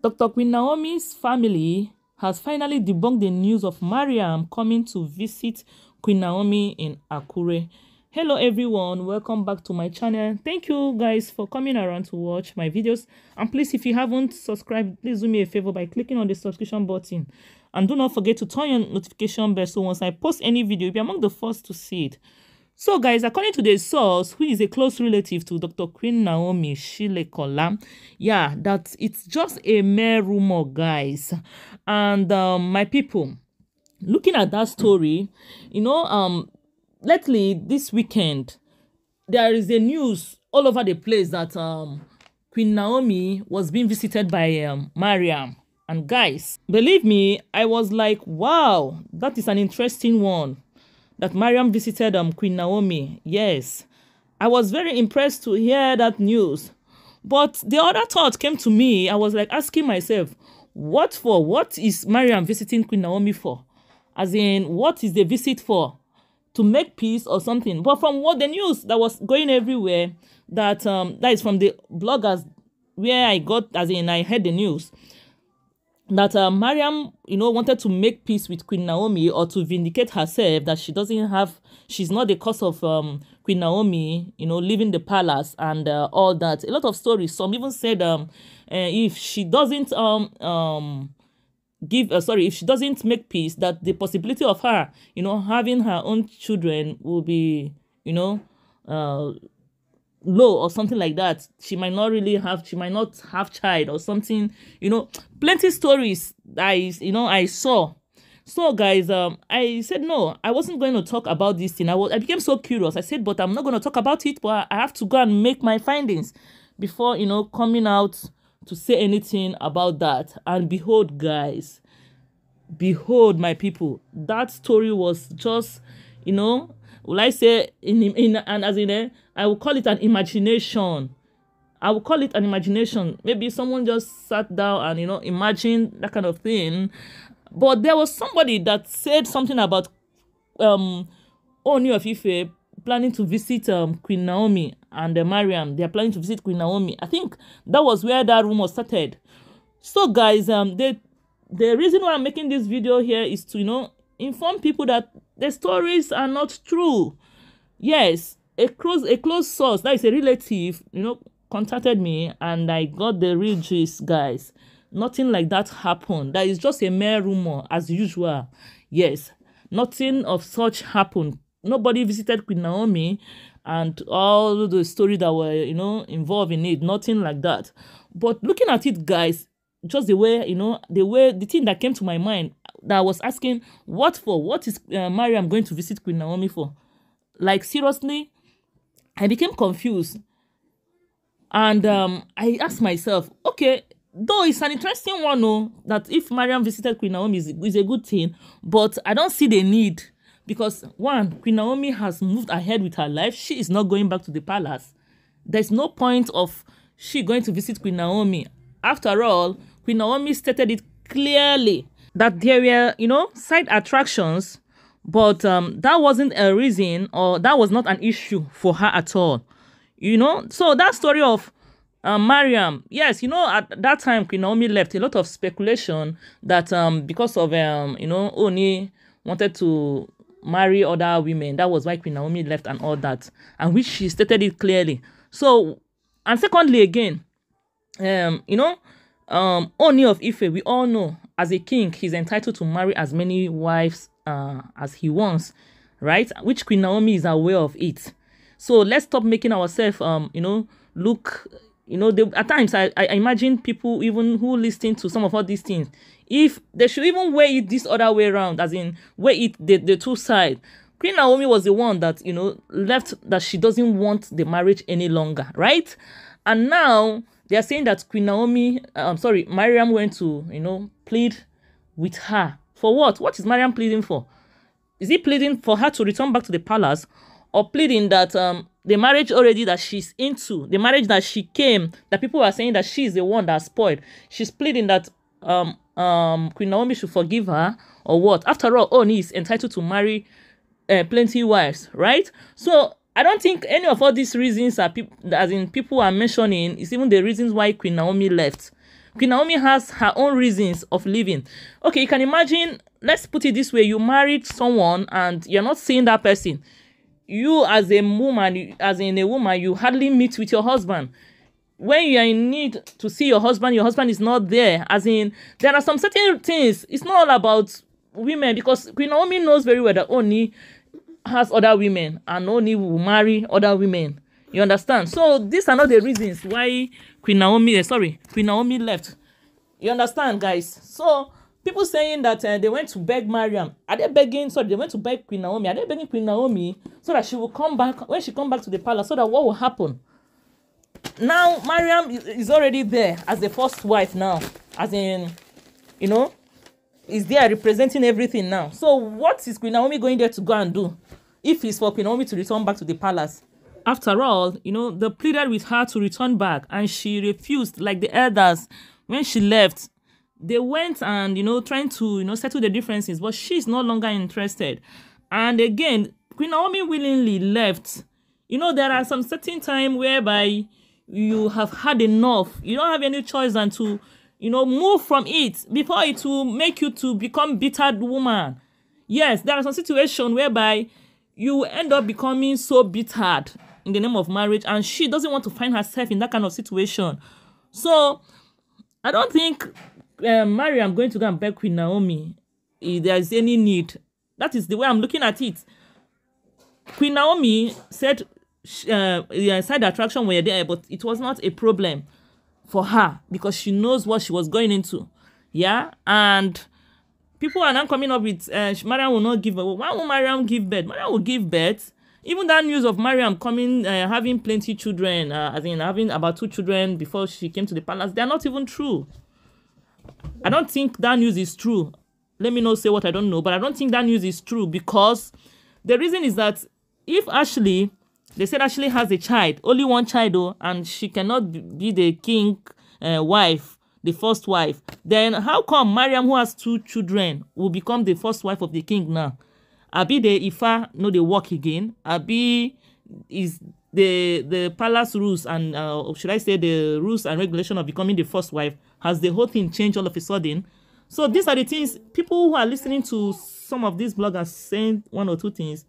Dr. Queen Naomi's family has finally debunked the news of Mariam coming to visit Queen Naomi in Akure. Hello everyone, welcome back to my channel. Thank you guys for coming around to watch my videos. And please, if you haven't subscribed, please do me a favor by clicking on the subscription button. And do not forget to turn on notification bell so once I post any video, you'll be among the first to see it. So guys, according to the source, who is a close relative to Dr. Queen Naomi, Shilekola, yeah, that it's just a mere rumor, guys. And my people, looking at that story, lately this weekend, there is a news all over the place that Queen Naomi was being visited by Mariam. And guys, believe me, I was like, wow, that is an interesting one. That Mariam visited Queen Naomi. Yes, I was very impressed to hear that news. But the other thought came to me. I was like asking myself, what for? What is Mariam visiting Queen Naomi for? As in, what is the visit for? To make peace or something? But from what the news that was going everywhere, that is from the bloggers where I got, as in I heard the news, that Mariam, wanted to make peace with Queen Naomi or to vindicate herself that she's not the cause of Queen Naomi, leaving the palace and all that. A lot of stories. Some even said if she doesn't if she doesn't make peace, that the possibility of her, having her own children will be, low or something like that. She might not have child or something, plenty stories I saw. So guys, I said no, I wasn't going to talk about this thing. I became so curious. I said, but I'm not going to talk about it, but I have to go and make my findings before coming out to say anything about that. And behold, guys, behold, my people, that story was just, will I say I will call it an imagination. I will call it an imagination. Maybe someone just sat down and imagined that kind of thing. But there was somebody that said something about Ooni Of Ife planning to visit Queen Naomi and Mariam. They are planning to visit Queen Naomi. I think that was where that rumor started. So guys, the reason why I'm making this video here is to inform people that the stories are not true. Yes, a close source, that is a relative, contacted me and I got the real gist, guys. Nothing like that happened. That is just a mere rumor as usual. Yes, nothing of such happened. Nobody visited Queen Naomi and all the stories that were, involved in it. Nothing like that. But looking at it, guys, just the way, the thing that came to my mind, that I was asking, what for? What is Mariam going to visit Queen Naomi for? Like, seriously, I became confused. And I asked myself, okay, though it's an interesting one, no, that if Mariam visited Queen Naomi is a good thing, but I don't see the need. Because, one, Queen Naomi has moved ahead with her life. She is not going back to the palace. There's no point of she going to visit Queen Naomi. After all, Queen Naomi stated it clearly that there were, side attractions, but that wasn't a reason, or that was not an issue for her at all. So that story of Mariam, yes, at that time Queen Naomi left, a lot of speculation that because of Ooni wanted to marry other women, that was why Queen Naomi left and all that, and which she stated it clearly. So, and secondly again, Ooni Of Ife, we all know, as a king, he's entitled to marry as many wives as he wants, right? Which Queen Naomi is aware of it. So let's stop making ourselves, look, at times I imagine people even who listen to some of all these things, if they should even weigh it this other way around, as in weigh it the two sides. Queen Naomi was the one that, left, that she doesn't want the marriage any longer, right? And now they are saying that Queen Naomi, Mariam went to, plead with her. For what? What is Mariam pleading for? Is he pleading for her to return back to the palace, or pleading that the marriage already that she's into, the marriage that she came, that people are saying that she's the one that spoiled, she's pleading that Queen Naomi should forgive her, or what? After all, Ooni is entitled to marry plenty wives, right? So I don't think any of all these reasons are people are mentioning is even the reasons why Queen Naomi left. Queen Naomi has her own reasons of living. Okay, you can imagine, let's put it this way, you married someone and you're not seeing that person. You as a woman, you hardly meet with your husband. When you are in need to see your husband is not there. As in, there are some certain things. It's not all about women, because Queen Naomi knows very well that Ooni has other women and Ooni will marry other women. You understand? So these are not the reasons why Queen Naomi left. You understand, guys? So people saying that they went to beg Mariam. Are they begging? Sorry, they went to beg Queen Naomi. Are they begging Queen Naomi so that she will come back when she come back to the palace? So that what will happen? Now Mariam is already there as the first wife now. As in, you know, is there representing everything now. So what is Queen Naomi going there to go and do if it's for Queen Naomi to return back to the palace? After all, you know, they pleaded with her to return back and she refused, like the elders. When she left, they went and, you know, trying to, you know, settle the differences, but she's no longer interested. And again, Queen Naomi willingly left. You know, there are some certain time whereby you have had enough. You don't have any choice than to, you know, move from it before it will make you to become bitter woman. Yes, there are some situations whereby you end up becoming so bitter in the name of marriage, and she doesn't want to find herself in that kind of situation. So I don't think Mariam going to go and beg Queen Naomi if there is any need. That is the way I'm looking at it. Queen Naomi said side attraction were there, but it was not a problem for her because she knows what she was going into. Yeah, and people are now coming up with Mariam will not give birth. Why will Mariam give birth? Mariam will give birth. Even that news of Mariam coming, having plenty children, as in having about 2 children before she came to the palace, they are not even true. I don't think that news is true. Let me not say what I don't know, but I don't think that news is true, because the reason is that if Ashley, they said Ashley has a child, only one child though, and she cannot be the king wife, the first wife, then how come Mariam, who has 2 children, will become the first wife of the king now? Abi the Ifa no they work again? Abi is the palace rules and should I say the rules and regulation of becoming the first wife, has the whole thing changed all of a sudden? So these are the things people who are listening to some of these bloggers saying 1 or 2 things.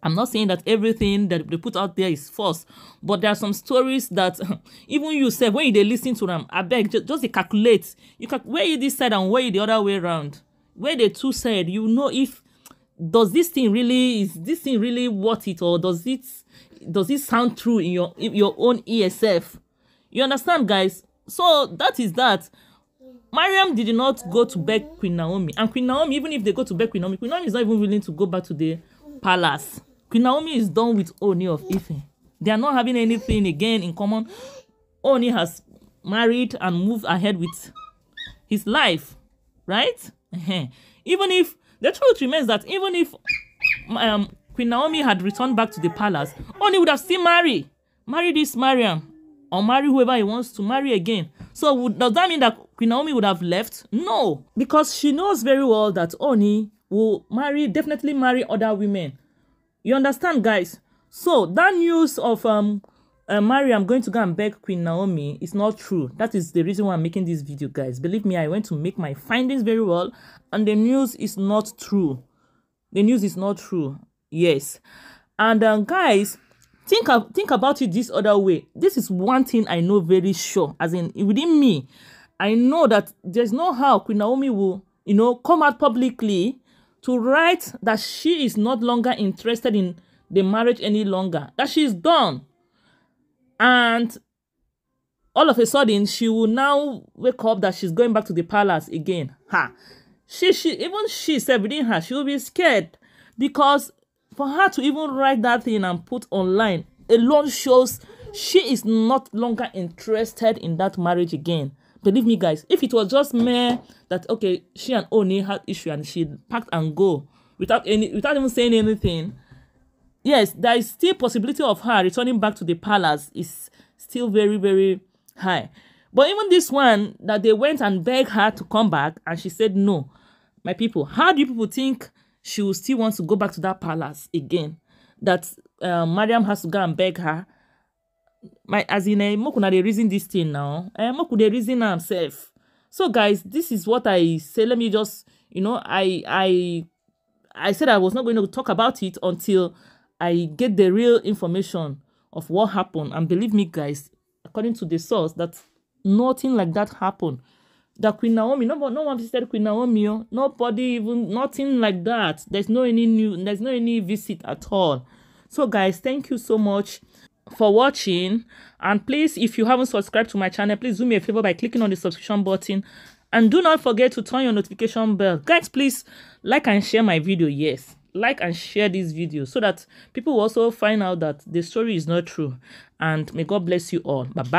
I'm not saying that everything that they put out there is false, but there are some stories that even you say when you listen to them, I beg just calculate. Where you this side and where you the other way around. Where the two said, you know, if is this thing really worth it, or does it sound true in your own ESF? You understand, guys? So that is that. Mariam did not go to beg Queen Naomi, and Queen Naomi, even if they go to beg Queen Naomi is not even willing to go back to the palace. Queen Naomi is done with Ooni of Ife. They are not having anything again in common. Ooni has married and moved ahead with his life, right? Even if the truth remains that even if Queen Naomi had returned back to the palace, Ooni would have still marry this Mariam, or marry whoever he wants to marry again. So does that mean that Queen Naomi would have left? No, because she knows very well that Ooni will definitely marry other women. You understand, guys? So that news of Mariam going to go and beg Queen Naomi is not true. That is the reason why I'm making this video, guys. Believe me, I went to make my findings very well, and the news is not true. The news is not true. Yes. And guys, think about it this other way. This is one thing I know very sure, as in within me, I know that there's no how Queen Naomi will, you know, come out publicly to write that she is not longer interested in the marriage any longer, that she is done. And all of a sudden, she will now wake up that she's going back to the palace again. She said within her, she will be scared, because for her to even write that thing and put online alone shows she is not longer interested in that marriage again. Believe me, guys, if it was just mere that, okay, she and Ooni had issue and she packed and go without even saying anything, yes, there is still possibility of her returning back to the palace is still very, very high. But even this one, that they went and begged her to come back, and she said no. My people, how do you people think she will still want to go back to that palace again? That Mariam has to go and beg her? my as in make una dey reason this thing now. Make una dey reason am sef. So guys, this is what I say. Let me just, I said I was not going to talk about it until I get the real information of what happened. And believe me, guys, according to the source, that nothing like that happened. That Queen Naomi, no one visited Queen Naomi. Oh. Nobody even, nothing like that. There's no any visit at all. So guys, thank you so much for watching. And please, if you haven't subscribed to my channel, please do me a favor by clicking on the subscription button. And do not forget to turn your notification bell. Guys, please like and share my video. Yes, like and share this video so that people will also find out that the story is not true. And may God bless you all. Bye-bye.